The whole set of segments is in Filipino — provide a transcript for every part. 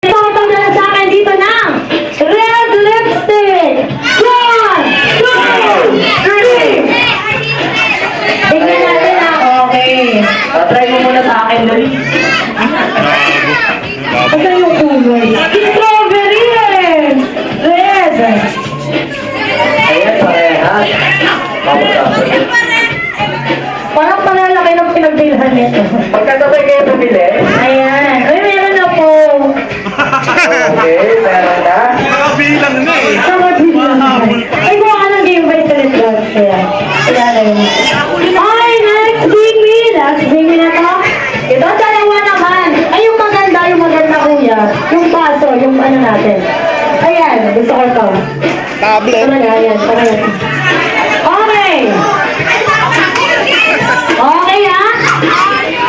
Papagdala sa akin dito ng red lipstick. 1, 2, 3. Tingnan natin ah. Okay. Try mo muna sa akin, Luis. Ito yung kulay. Strawberry eh. Red. Ayan, parehas. Parang panalaki ng pinagbilhan nito. Pagkasabay kayo bumili. Ayan. Uy, meron na po. Okay, meron na. Nakabilang na eh. Nakabilang. Ay, kung ano game by Telet Vlogs. Ayan. Ayan na yun. Ay, next bingi. Next bingi na to. Ito, dalawa naman. Ay, yung maganda kuya. Yung paso, yung ano natin. Ayan, gusto ko ito. Tablet. Talaga, ayan. Okay. Okay, ha?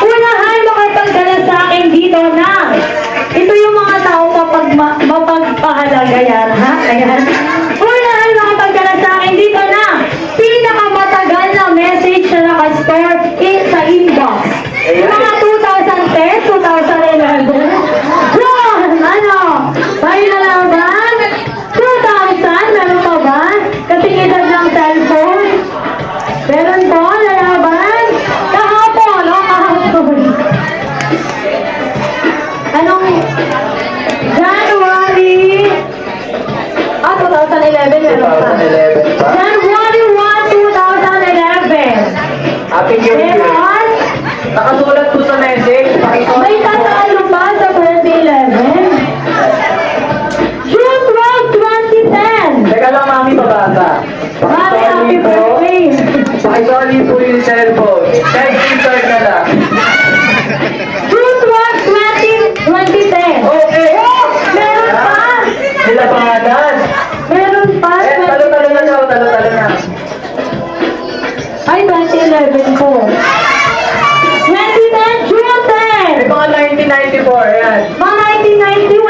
Unahan makapagdala sa akin dito na ito yung mga tao mapagpahalaga yan, ha? Ayan. Unahan makapagdala sa akin dito na pinakamatagal na message na nakastore sa inbox. Mga 2010, 2011. John, ano? Tayo na lang ba? 2000, meron pa ba? Katingin ng cellphone? Meron po, lalaban? Kahapon, o kahapon. Anong January? 2011 meron pa. 2011 pa. January 1, 2011. Happy New Year. Meron? Nakasulat po sa message. Pakisulat May po. tatalo ba sa 2011? June 12, 2010. Teka lang, mami, babasa. Mami, happy birthday. Pakisoli po yung cellphone. Text-insert na lang. June 12, 2010. Okay. Meron pa. Sila pangalan. Meron pa. Talo-talo na daw, talo-talo na. Ay, 2011 po. 2010, June 10. May mga 1994, yan. Mga 1990,